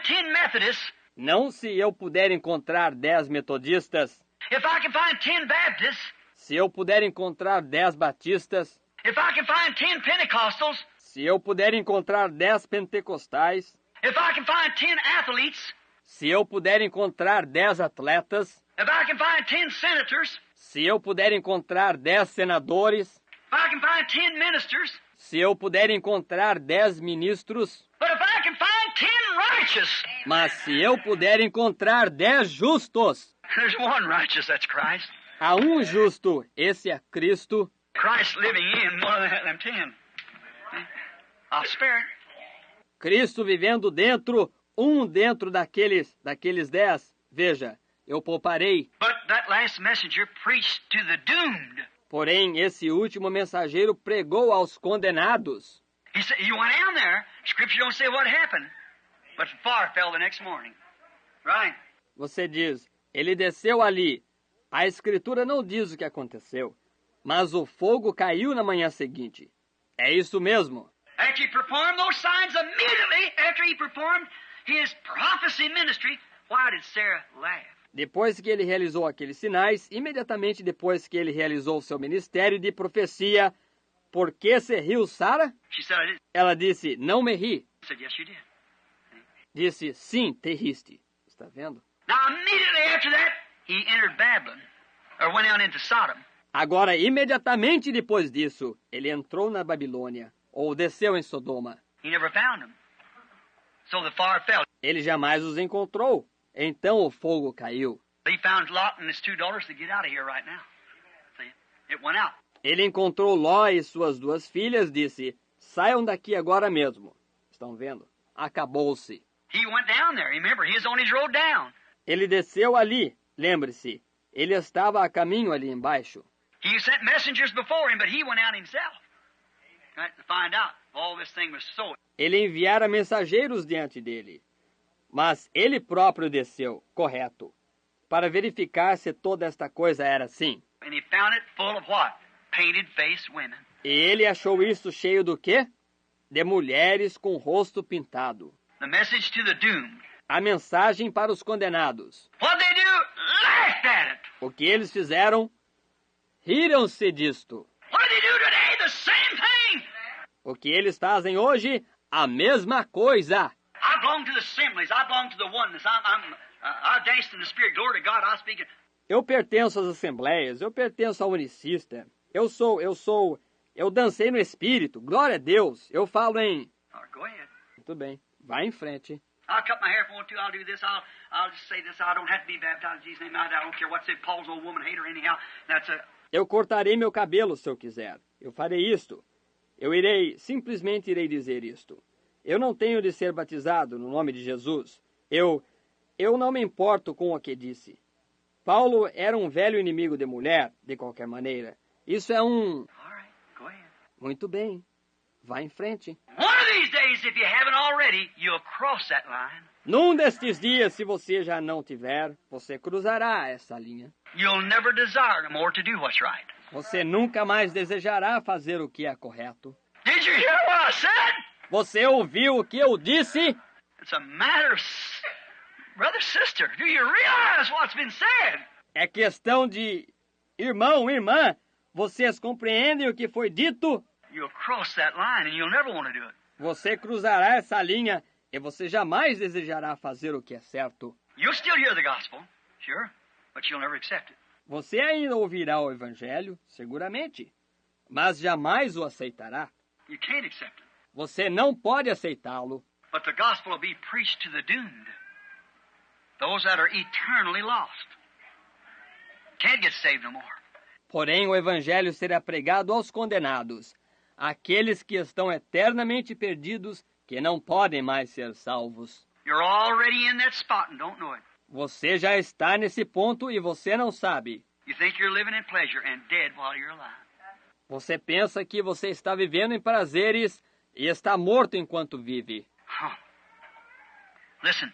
10 Methodists, não se eu puder encontrar 10 metodistas, if I can find 10 Baptists, se eu puder encontrar 10 batistas, if I can find 10 Pentecostals, se eu puder encontrar 10 pentecostais, if I can find 10 athletes, se eu puder encontrar 10 atletas, if I can find 10 senators, se eu puder encontrar 10 senadores, if I can find 10 ministers, se eu puder encontrar 10 ministros, but if I can find 10 righteous, mas se eu puder encontrar 10 justos, there's one righteous, that's Christ. há um justo, esse é Cristo, Christ living in one of them 10. I'll spare it. Cristo vivendo dentro, dentro daqueles 10. Veja, eu pouparei. But that last messenger preached to the doomed. Porém, esse último mensageiro pregou aos condenados. He said, he went down there. Scripture don't say what happened, but fire fell the next morning. Right? Você diz, ele desceu ali. A Escritura não diz o que aconteceu, mas o fogo caiu na manhã seguinte. É isso mesmo. After he performed those signs, immediately after he performed his prophecy ministry, why did Sarah laugh? Depois que ele realizou aqueles sinais, imediatamente depois que ele realizou seu ministério de profecia, por que se riu Sara? She said, I did. Ela disse, não me ri. I said, yes, you did. Disse, sim, te riste. Está vendo? Now, immediately after that, he entered Babylon, or went out into Sodom. Agora, imediatamente depois disso, ele entrou na Babilônia, ou desceu em Sodoma. He never found them. So the fire fell. Ele jamais os encontrou. Então o fogo caiu. He found Lot and his 2 daughters to get out of here right now. See? It went out. Ele encontrou Ló e suas 2 filhas, disse, saiam daqui agora mesmo. Estão vendo? Acabou-se. He went down there. Remember, he was on his road down. Ele desceu ali, lembre-se. Ele estava a caminho ali embaixo. He sent messengers before him, but he went out himself. Right, to find out if all this thing was so. Ele enviara mensageiros diante dele. Mas ele próprio desceu, correto, para verificar se toda esta coisa era assim. And he found it full of what? Painted-faced women. E ele achou isso cheio do quê? De mulheres com rosto pintado. The message to the doomed. A mensagem para os condenados. What they do? Laughed at it. O que eles fizeram? Riram-se disto. What do they do today? The same thing. O que eles fazem hoje? A mesma coisa. I belong to the assemblies. I belong to the oneness. I danced in the Spirit. Glory to God. I speak it. Eu pertenço às assembleias, eu pertenço ao unicista. Eu dancei no Espírito. Glória a Deus. Eu falo em... All right, go ahead. Muito bem, vá em frente. I'll cut my hair if I want to. I'll do this. I'll just say this. I don't have to be baptized in Jesus' name. I don't care what said. Paul's old woman hater anyhow. That's a... Eu cortarei meu cabelo se eu quiser. Eu farei isto. Simplesmente irei dizer isto. Eu não tenho de ser batizado no nome de Jesus. Eu não me importo com o que disse. Paulo era um velho inimigo de mulher, de qualquer maneira. Isso é um... All right, go ahead. Muito bem. Vá em frente. One of these days, if you haven't already, you'll cross that line. Num destes dias, se você já não tiver, você cruzará essa linha. You'll never desire no more to do what's right. Você nunca mais desejará fazer o que é correto. Did you hear what I said? Você ouviu o que eu disse? It's a matter of... Brother, sister, do you realize what's been said? É questão de... Irmão, irmã, vocês compreendem o que foi dito? You'll cross that line and you'll never want to do it. Você cruzará essa linha e você jamais desejará fazer o que é certo. You'll still hear the gospel, sure, but you'll never accept it. Você ainda ouvirá o evangelho, seguramente, mas jamais o aceitará. You can't accept it. Você não pode aceitá-lo. But the gospel will be preached to the doomed. Those that are eternally lost. Can't get saved no more. Porém, o evangelho será pregado aos condenados, aqueles que estão eternamente perdidos, que não podem mais ser salvos. You're already in that spot and don't know it. Você já está nesse ponto e você não sabe. You think you're living in pleasure and dead while you're alive. Você pensa que você está vivendo em prazeres e está morto enquanto vive. Huh. Listen,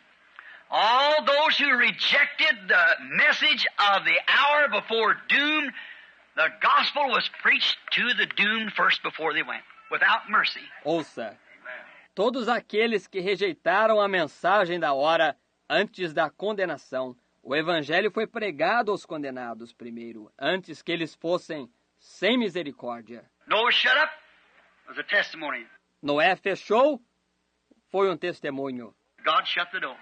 all those who rejected the message of the hour before doom, the gospel was preached to the doomed first before they went, without mercy. Ouça, Todos aqueles que rejeitaram a mensagem da hora antes da condenação. O evangelho foi pregado aos condenados primeiro, antes que eles fossem sem misericórdia. Noah shut up was a testimony. Noé fechou, foi um testemunho. God shut the door.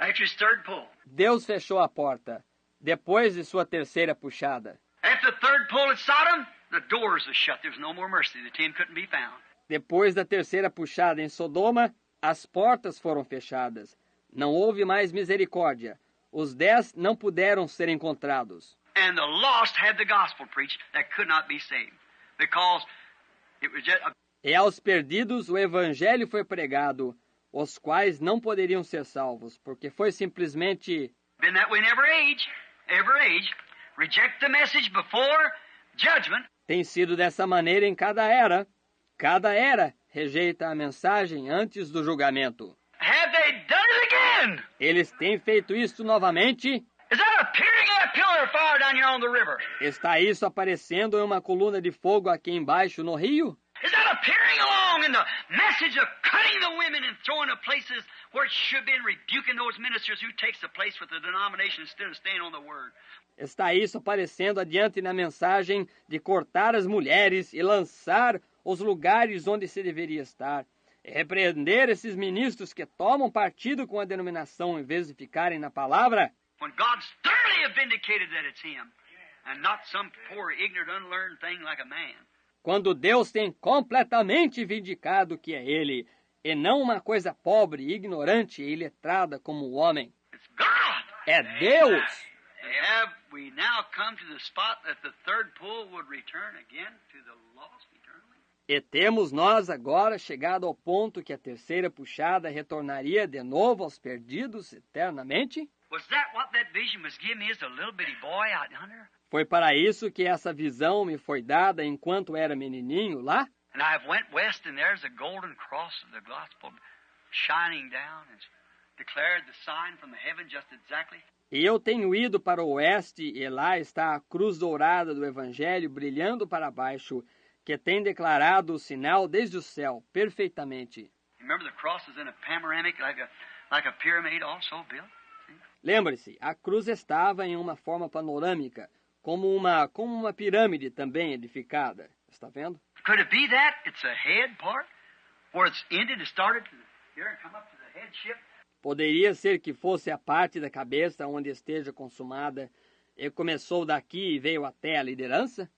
After his third pull. Deus fechou a porta, depois de sua terceira puxada. After the third pull at Sodom, the doors were shut. There was no more mercy. The 10 couldn't be found. Depois da terceira puxada em Sodoma, as portas foram fechadas. Não houve mais misericórdia. Os 10 não puderam ser encontrados. And the lost had the gospel preached that could not be saved. Because it was just E aos perdidos o evangelho foi pregado, os quais não poderiam ser salvos, porque foi simplesmente... been that way in every age. Every age. Reject the message before judgment. Tem sido dessa maneira em cada era. Cada era rejeita a mensagem antes do julgamento. Have they done it again? Eles têm feito isso novamente? Is that appearing in a pillar of fire down here on the river? Está isso aparecendo em uma coluna de fogo aqui embaixo no rio? Is that appearing along in the message of cutting the women and throwing the places where it should have been rebuking those ministers who takes the place with the denomination instead of staying on the word? Está isso aparecendo adiante na mensagem de cortar as mulheres e lançar os lugares onde se deveria estar. E repreender esses ministros que tomam partido com a denominação em vez de ficarem na palavra. When God's thoroughly vindicated that it's Him, and not some poor, ignorant, unlearned thing like a man. Quando Deus tem completamente vindicado que é Ele, e não uma coisa pobre, ignorante e iletrada como o homem. It's God! É Deus! And have we now come to the spot that the third pull would return again to the lost eternally? E temos nós agora chegado ao ponto que a terceira puxada retornaria de novo aos perdidos eternamente? Was that what that vision was giving me as a little bitty boy out yonder? Foi para isso que essa visão me foi dada enquanto era menininho lá? And I've went west and there's a golden cross of the gospel shining down and declared the sign from the heaven just exactly. E eu tenho ido para o oeste e lá está a cruz dourada do evangelho brilhando para baixo, que tem declarado o sinal desde o céu perfeitamente. Remember the cross is in a panoramic like a pyramid also built? Lembre-se, a cruz estava em uma forma panorâmica, como uma pirâmide também edificada. Está vendo? Could it be that it's a head part where it's ended and started here and come up to the headship? Poderia ser que fosse a parte da cabeça onde esteja consumada e começou daqui e veio até a liderança?